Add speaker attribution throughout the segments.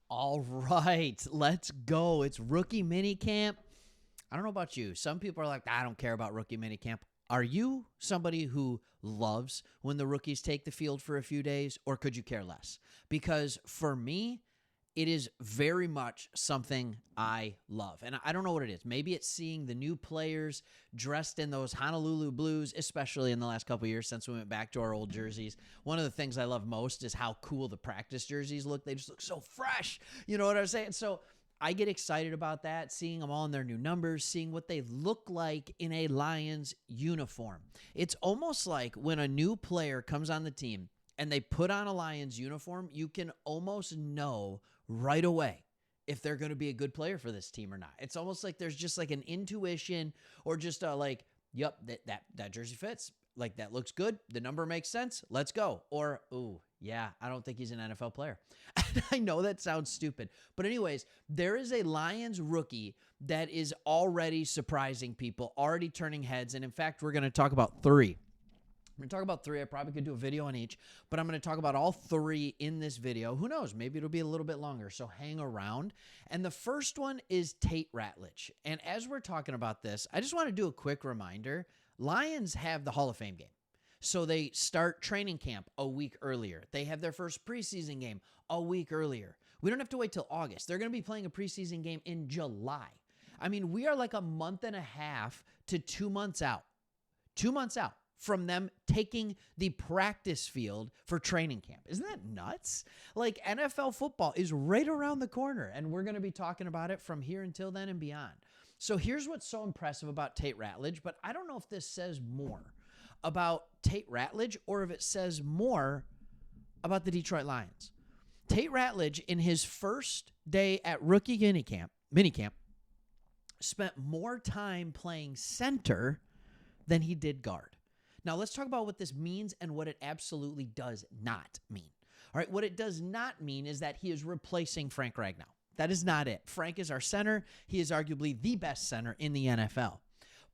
Speaker 1: All right, let's go. It's rookie minicamp. I don't know about you. Some people are like, I don't care about rookie minicamp. Are you somebody who loves when the rookies take the field for a few days, or could you care less? Because for me, it is very much something I love. And I don't know what it is. Maybe it's seeing the new players dressed in those Honolulu blues, especially in the last couple of years since we went back to our old jerseys. One of the things I love most is how cool the practice jerseys look. They just look so fresh. You know what I'm saying? So I get excited about that, seeing them all in their new numbers, seeing what they look like in a Lions uniform. It's almost like when a new player comes on the team and they put on a Lions uniform, you can almost know right away if they're going to be a good player for this team or not. It's almost like there's just like an intuition or just a like, yep, that jersey fits. Like that looks good. The number makes sense. Let's go. Or, ooh, yeah, I don't think he's an NFL player. I know that sounds stupid. But anyways, there is a Lions rookie that is already surprising people, already turning heads. And in fact, we're going to talk about three. I'm going to talk about three. I probably could do a video on each, but I'm going to talk about all three in this video. Who knows? Maybe it'll be a little bit longer, so hang around. And the first one is Tate Ratledge. And as we're talking about this, I just want to do a quick reminder. Lions have the Hall of Fame game. So they start training camp a week earlier. They have their first preseason game a week earlier. We don't have to wait till August. They're going to be playing a preseason game in July. I mean, we are like a month and a half to 2 months out. 2 months out from them taking the practice field for training camp. Isn't that nuts? Like NFL football is right around the corner, and we're going to be talking about it from here until then and beyond. So here's what's so impressive about Tate Ratledge, but I don't know if this says more about Tate Ratledge or if it says more about the Detroit Lions. Tate Ratledge, in his first day at rookie minicamp, spent more time playing center than he did guard. Now, let's talk about what this means and what it absolutely does not mean. All right, what it does not mean is that he is replacing Frank Ragnow. That is not it. Frank is our center. He is arguably the best center in the NFL.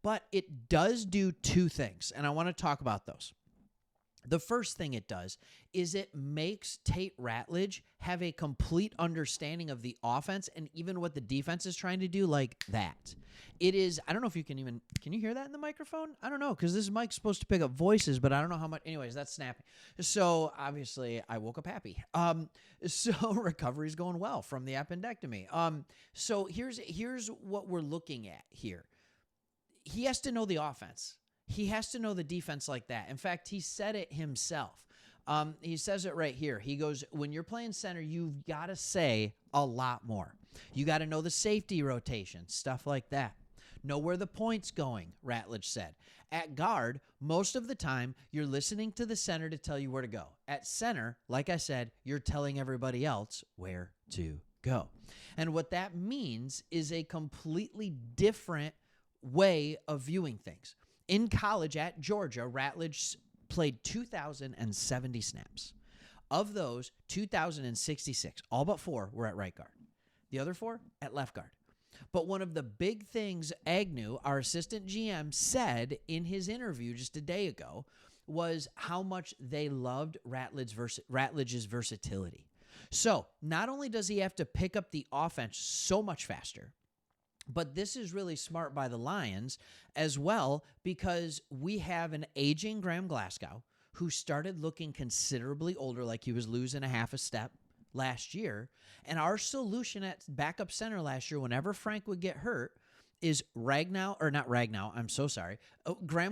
Speaker 1: But it does do two things, and I want to talk about those. The first thing it does is it makes Tate Ratledge have a complete understanding of the offense and even what the defense is trying to do like that. It is, I don't know if you can you hear that in the microphone? I don't know, because this mic's supposed to pick up voices, but I don't know how much. Anyways, that's snappy. So obviously I woke up happy. So recovery's going well from the appendectomy. So here's what we're looking at here. He has to know the offense. He has to know the defense like that. In fact, he said it himself. He says it right here. He goes, when you're playing center, you've got to say a lot more. You got to know the safety rotation, stuff like that. Know where the point's going, Ratledge said. At guard, most of the time, you're listening to the center to tell you where to go. At center, like I said, you're telling everybody else where to go. And what that means is a completely different way of viewing things. In college at Georgia, Ratledge played 2,070 snaps. Of those, 2,066, all but 4 were at right guard. The other 4 at left guard. But one of the big things Agnew, our assistant GM, said in his interview just a day ago was how much they loved Ratledge's versatility. So not only does he have to pick up the offense so much faster, but this is really smart by the Lions as well, because we have an aging Graham Glasgow who started looking considerably older, like he was losing a half a step last year. And our solution at backup center last year, whenever Frank would get hurt, is Graham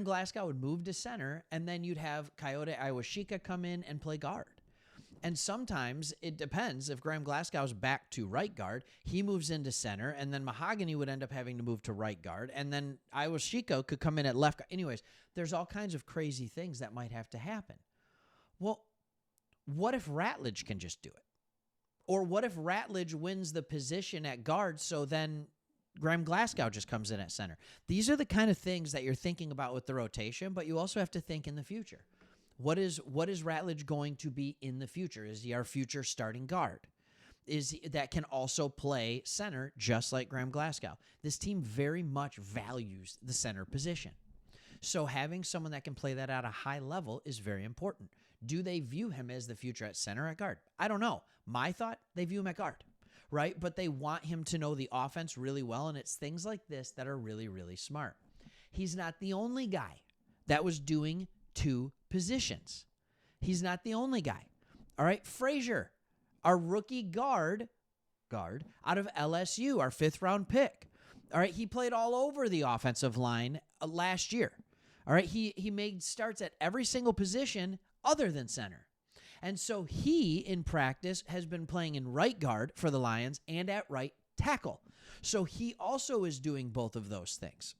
Speaker 1: Glasgow would move to center, and then you'd have Coyote Iwashika come in and play guard. And sometimes it depends. If Graham Glasgow's back to right guard, he moves into center, and then Mahogany would end up having to move to right guard, and then Iwashika could come in at left guard. Anyways, there's all kinds of crazy things that might have to happen. Well, what if Ratledge can just do it? Or what if Ratledge wins the position at guard, so then Graham Glasgow just comes in at center? These are the kind of things that you're thinking about with the rotation, but you also have to think in the future. What is Ratledge going to be in the future? Is he our future starting guard? That can also play center just like Graham Glasgow? This team very much values the center position. So having someone that can play that at a high level is very important. Do they view him as the future at center, at guard? I don't know. My thought, they view him at guard. right? But they want him to know the offense really well, and it's things like this that are really, really smart. He's not the only guy that was doing 2 positions. He's not the only guy. All right, Frazier, our rookie guard out of LSU, our 5th-round pick. All right, he played all over the offensive line last year. All right, he made starts at every single position other than center. And so he, in practice, has been playing in right guard for the Lions and at right tackle. So he also is doing both of those things.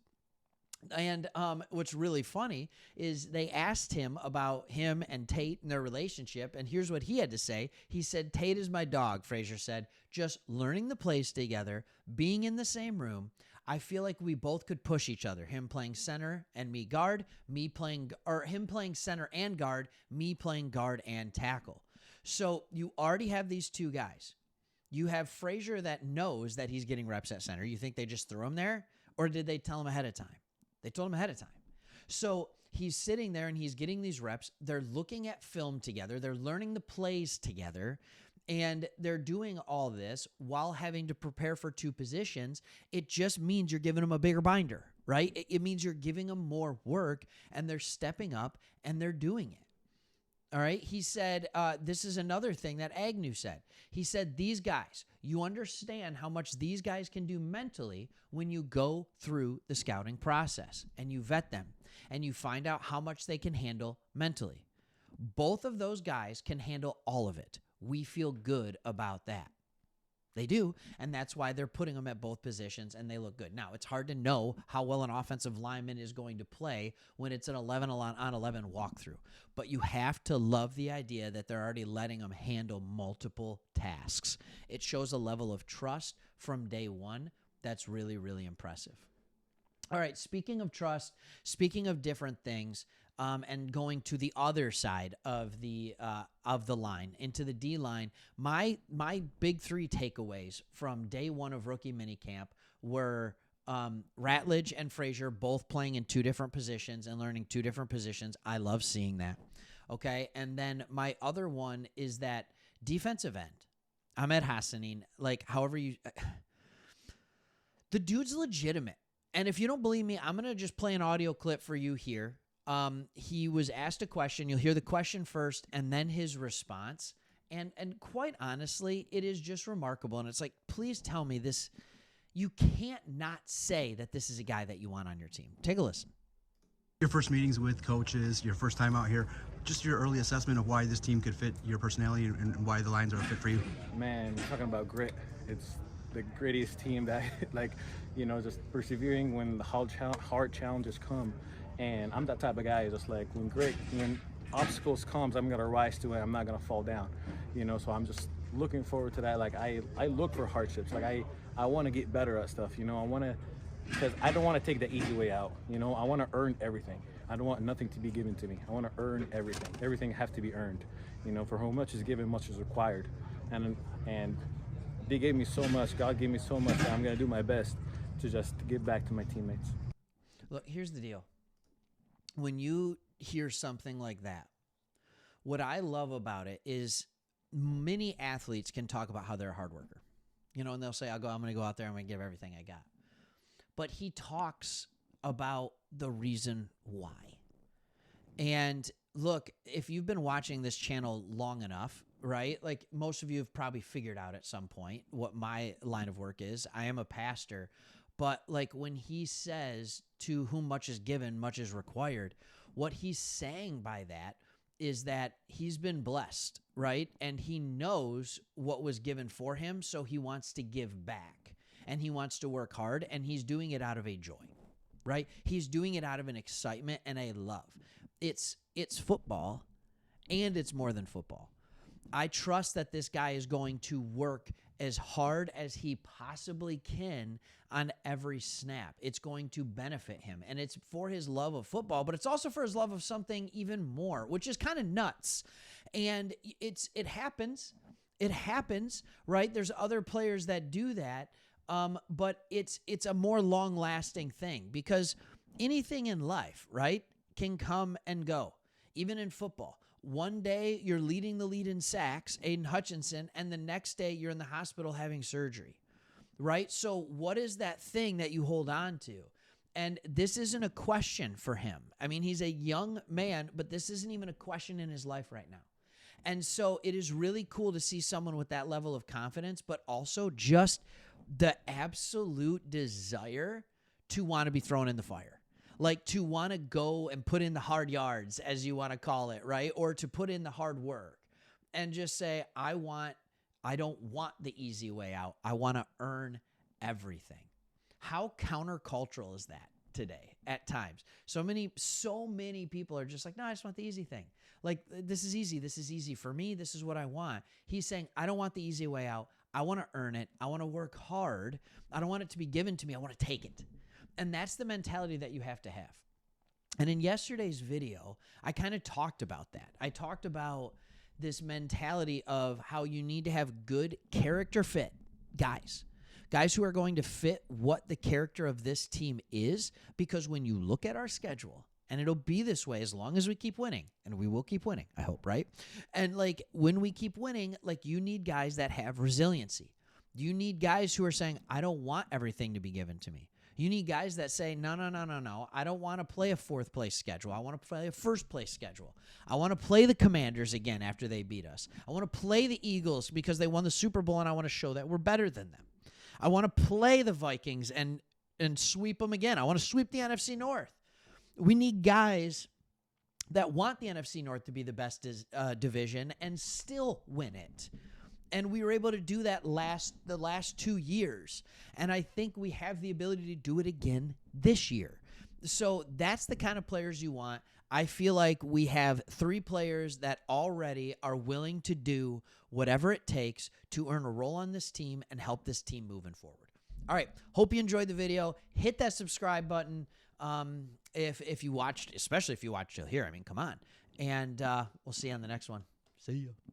Speaker 1: And what's really funny is they asked him about him and Tate and their relationship, and here's what he had to say. He said, "Tate is my dog," Frazier said. "Just learning the plays together, being in the same room. I feel like we both could push each other. Him playing center and me guard, him playing center and guard, me playing guard and tackle." So you already have these 2 guys. You have Frazier that knows that he's getting reps at center. You think they just threw him there, or did they tell him ahead of time? They told him ahead of time. So he's sitting there and he's getting these reps. They're looking at film together. They're learning the plays together. And they're doing all this while having to prepare for 2 positions. It just means you're giving them a bigger binder, right? It means you're giving them more work, and they're stepping up and they're doing it. All right. He said, this is another thing that Agnew said. He said, these guys, you understand how much these guys can do mentally when you go through the scouting process and you vet them and you find out how much they can handle mentally. Both of those guys can handle all of it. We feel good about that. They do, and that's why they're putting them at both positions, and they look good. Now, it's hard to know how well an offensive lineman is going to play when it's an 11-on-11 walkthrough, but you have to love the idea that they're already letting them handle multiple tasks. It shows a level of trust from day one that's really, really impressive. All right, speaking of trust, speaking of different things, and going to the other side of the line, into the D line, my big 3 takeaways from day 1 of rookie minicamp were Ratledge and Frazier both playing in 2 different positions and learning 2 different positions. I love seeing that. Okay, and then my other one is that defensive end, Ahmed Hassanin, like however you, the dude's legitimate. And if you don't believe me, I'm gonna just play an audio clip for you here. He was asked a question. You'll hear the question first and then his response. And quite honestly, it is just remarkable. And it's like, please tell me this. You can't not say that this is a guy that you want on your team. Take a listen.
Speaker 2: Your first meetings with coaches, your first time out here, just your early assessment of why this team could fit your personality and why the Lions are a fit for you.
Speaker 3: Man, talking about grit, it's the grittiest team that, like, you know, just persevering when the hard challenges come. And I'm that type of guy, just like when obstacles comes, I'm gonna rise to it. I'm not gonna fall down, you know. So I'm just looking forward to that. Like I look for hardships. Like I want to get better at stuff, you know. Because I don't want to take the easy way out, you know. I want to earn everything. I don't want nothing to be given to me. I want to earn everything. Everything has to be earned, you know. For whom much is given, much is required. And they gave me so much. God gave me so much that I'm gonna do my best to just give back to my teammates.
Speaker 1: Look, here's the deal. When you hear something like that, what I love about it is many athletes can talk about how they're a hard worker, you know, and they'll say, I'm going to go out there, I'm going to give everything I got. But he talks about the reason why. And look, if you've been watching this channel long enough, right, like most of you have probably figured out at some point what my line of work is. I am a pastor. But like when he says, to whom much is given, much is required, what he's saying by that is that he's been blessed, right? And he knows what was given for him, so he wants to give back. And he wants to work hard, and he's doing it out of a joy, right? He's doing it out of an excitement and a love. It's football, and it's more than football. I trust that this guy is going to work as hard as he possibly can on every snap. It's going to benefit him, and it's for his love of football, but it's also for his love of something even more, which is kind of nuts. And it happens. It happens, right? There's other players that do that, but it's a more long-lasting thing because anything in life, right, can come and go, even in football. One day you're leading the lead in sacks, Aiden Hutchinson, and the next day you're in the hospital having surgery, right? So what is that thing that you hold on to? And this isn't a question for him. I mean, he's a young man, but this isn't even a question in his life right now. And so it is really cool to see someone with that level of confidence, but also just the absolute desire to want to be thrown in the fire. Like to want to go and put in the hard yards, as you want to call it, right? Or to put in the hard work and just say, I don't want the easy way out. I want to earn everything. How countercultural is that today at times? So many people are just like, no, I just want the easy thing. Like, this is easy. This is easy for me. This is what I want. He's saying, I don't want the easy way out. I want to earn it. I want to work hard. I don't want it to be given to me. I want to take it. And that's the mentality that you have to have. And in yesterday's video, I kind of talked about that. I talked about this mentality of how you need to have good character fit guys who are going to fit what the character of this team is, because when you look at our schedule, and it'll be this way as long as we keep winning, and we will keep winning, I hope, right? And like when we keep winning, like you need guys that have resiliency. You need guys who are saying, I don't want everything to be given to me. You need guys that say, no. I don't want to play a fourth place schedule. I want to play a first place schedule. I want to play the Commanders again after they beat us. I want to play the Eagles because they won the Super Bowl and I want to show that we're better than them. I want to play the Vikings and sweep them again. I want to sweep the NFC North. We need guys that want the NFC North to be the best division and still win it. And we were able to do that the last 2 years. And I think we have the ability to do it again this year. So that's the kind of players you want. I feel like we have 3 players that already are willing to do whatever it takes to earn a role on this team and help this team moving forward. All right. Hope you enjoyed the video. Hit that subscribe button if you watched, especially if you watched till here. I mean, come on. And we'll see you on the next one. See ya.